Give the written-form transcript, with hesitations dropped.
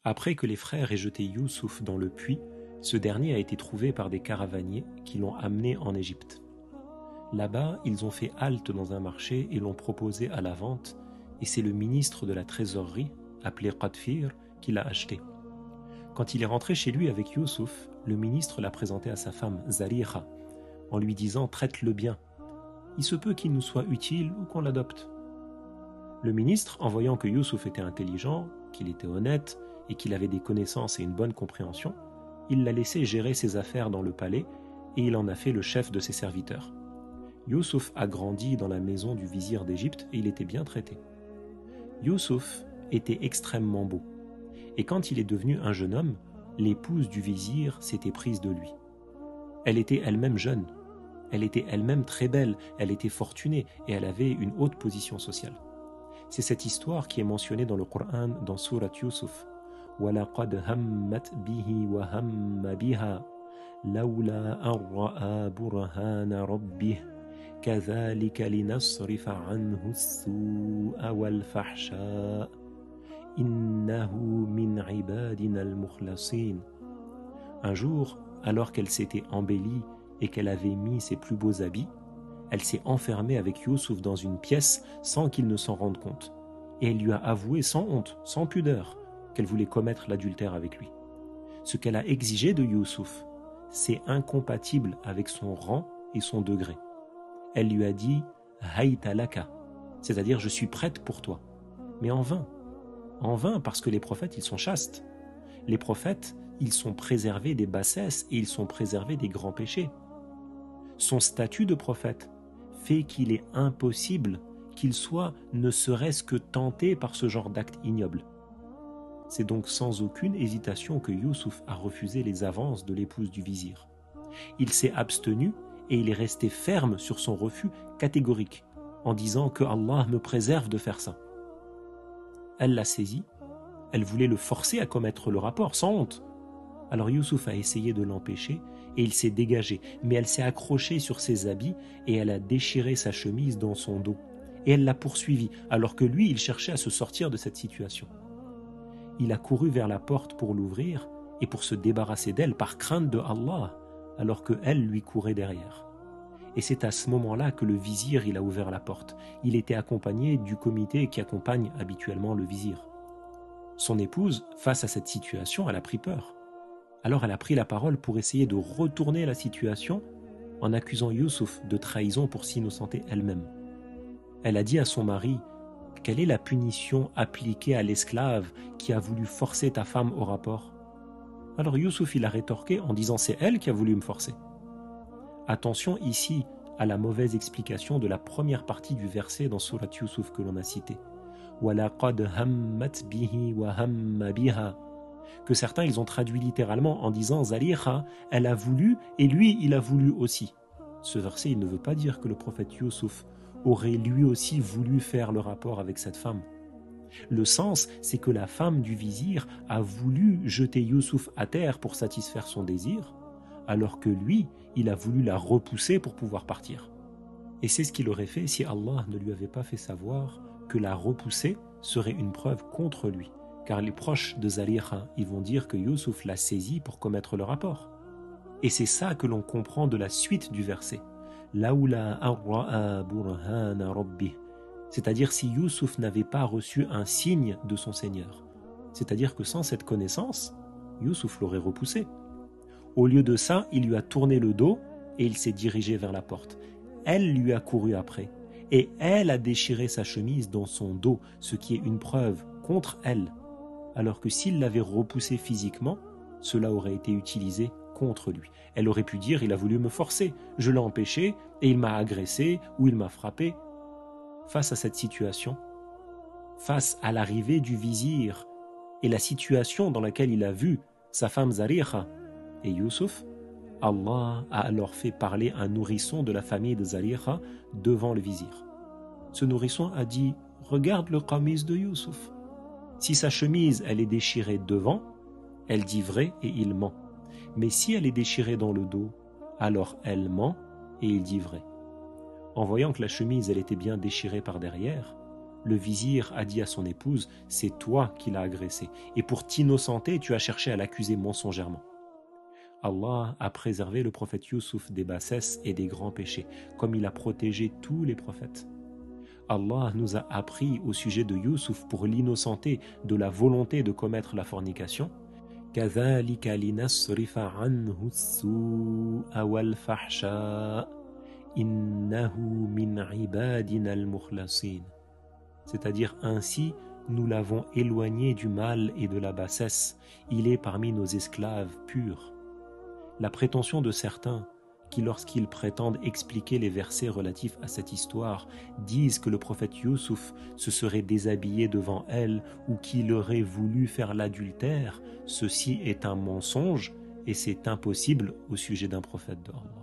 Après que les frères aient jeté Youssouf dans le puits, ce dernier a été trouvé par des caravaniers qui l'ont amené en Égypte. Là-bas, ils ont fait halte dans un marché et l'ont proposé à la vente, et c'est le ministre de la trésorerie, appelé Qadfir, qui l'a acheté. Quand il est rentré chez lui avec Youssouf, le ministre l'a présenté à sa femme, Zaliha, en lui disant « Traite-le bien. Il se peut qu'il nous soit utile ou qu'on l'adopte. » Le ministre, en voyant que Youssouf était intelligent, qu'il était honnête et qu'il avait des connaissances et une bonne compréhension, il l'a laissé gérer ses affaires dans le palais et il en a fait le chef de ses serviteurs. Youssouf a grandi dans la maison du vizir d'Égypte et il était bien traité. Youssouf était extrêmement beau et quand il est devenu un jeune homme, l'épouse du vizir s'était prise de lui. Elle était elle-même jeune, elle était elle-même très belle, elle était fortunée et elle avait une haute position sociale. C'est cette histoire qui est mentionnée dans le Coran dans Surat Youssouf. وَلَقَدْ هَمَّتْ بِهِ وَهَمَّ بِهَا لَوْلَا أَنْ رَأَى بُرْهَانَ رَبِّهِ كَذَلِكَ لِنَصْرِفَ عَنْهُ السُّوءَ وَالْفَحْشَاءَ إِنَّهُ مِنْ عِبَادِنَا الْمُخْلَصِينَ. Un jour, alors qu'elle s'était embellie et qu'elle avait mis ses plus beaux habits, elle s'est enfermée avec Youssouf dans une pièce sans qu'il ne s'en rende compte. Et elle lui a avoué sans honte, sans pudeur, qu'elle voulait commettre l'adultère avec lui. Ce qu'elle a exigé de Youssouf, c'est incompatible avec son rang et son degré. Elle lui a dit « Hayta laka », c'est-à-dire « je suis prête pour toi ». Mais en vain. En vain parce que les prophètes, ils sont chastes. Les prophètes, ils sont préservés des bassesses et ils sont préservés des grands péchés. Son statut de prophète fait qu'il est impossible qu'il soit ne serait-ce que tenté par ce genre d'acte ignoble. C'est donc sans aucune hésitation que Youssouf a refusé les avances de l'épouse du vizir. Il s'est abstenu et il est resté ferme sur son refus catégorique, en disant que Allah me préserve de faire ça. Elle l'a saisi, elle voulait le forcer à commettre le rapport, sans honte. Alors Youssouf a essayé de l'empêcher et il s'est dégagé, mais elle s'est accrochée sur ses habits et elle a déchiré sa chemise dans son dos. Et elle l'a poursuivi, alors que lui, il cherchait à se sortir de cette situation. Il a couru vers la porte pour l'ouvrir et pour se débarrasser d'elle par crainte de Allah, alors qu'elle lui courait derrière. Et c'est à ce moment-là que le vizir il a ouvert la porte. Il était accompagné du comité qui accompagne habituellement le vizir. Son épouse, face à cette situation, elle a pris peur. Alors elle a pris la parole pour essayer de retourner la situation en accusant Youssouf de trahison pour s'innocenter elle-même. Elle a dit à son mari « Quelle est la punition appliquée à l'esclave qui a voulu forcer ta femme au rapport ?» Alors Youssouf il a rétorqué en disant « C'est elle qui a voulu me forcer ». Attention ici à la mauvaise explication de la première partie du verset dans Surat Youssouf que l'on a cité. وَلَقَدْ هَمَّتْ بِهِ وَهَمَّ بِهَا, que certains ils ont traduit littéralement en disant Zaliha, elle a voulu et lui il a voulu aussi. Ce verset il ne veut pas dire que le prophète Youssouf aurait lui aussi voulu faire le rapport avec cette femme. Le sens c'est que la femme du vizir a voulu jeter Youssouf à terre pour satisfaire son désir, alors que lui il a voulu la repousser pour pouvoir partir. Et c'est ce qu'il aurait fait si Allah ne lui avait pas fait savoir que la repousser serait une preuve contre lui. Car les proches de Zaliha, ils vont dire que Youssouf l'a saisi pour commettre le rapport. Et c'est ça que l'on comprend de la suite du verset. Laoula an ra'a burhana rabbih. C'est-à-dire si Youssouf n'avait pas reçu un signe de son Seigneur. C'est-à-dire que sans cette connaissance, Youssouf l'aurait repoussé. Au lieu de ça, il lui a tourné le dos et il s'est dirigé vers la porte. Elle lui a couru après. Et elle a déchiré sa chemise dans son dos, ce qui est une preuve contre elle. Alors que s'il l'avait repoussé physiquement, cela aurait été utilisé contre lui. Elle aurait pu dire « il a voulu me forcer, je l'ai empêché et il m'a agressé ou il m'a frappé ». Face à cette situation, face à l'arrivée du vizir et la situation dans laquelle il a vu sa femme Zaliha et Youssouf, Allah a alors fait parler un nourrisson de la famille de Zaliha devant le vizir. Ce nourrisson a dit « regarde le qamis de Youssouf ». Si sa chemise elle est déchirée devant, elle dit vrai et il ment. Mais si elle est déchirée dans le dos, alors elle ment et il dit vrai. En voyant que la chemise elle était bien déchirée par derrière, Le vizir a dit à son épouse, c'est toi qui l'as agressé, et pour t'innocenter, tu as cherché à l'accuser mensongèrement. Allah a préservé le prophète Youssouf des bassesses et des grands péchés, comme il a protégé tous les prophètes. Allah nous a appris au sujet de Youssouf pour l'innocenter de la volonté de commettre la fornication. كَذَلِكَ لِنَصْرِفَ عَنْهُ السُّوءَ وَالْفَحْشَاءَ إِنَّهُ مِنْ عِبَادِنَا الْمُخْلَصِينَ. C'est-à-dire ainsi, nous l'avons éloigné du mal et de la bassesse. Il est parmi nos esclaves purs. La prétention de certains qui, lorsqu'ils prétendent expliquer les versets relatifs à cette histoire, disent que le prophète Youssouf se serait déshabillé devant elle ou qu'il aurait voulu faire l'adultère, ceci est un mensonge et c'est impossible au sujet d'un prophète d'Allah.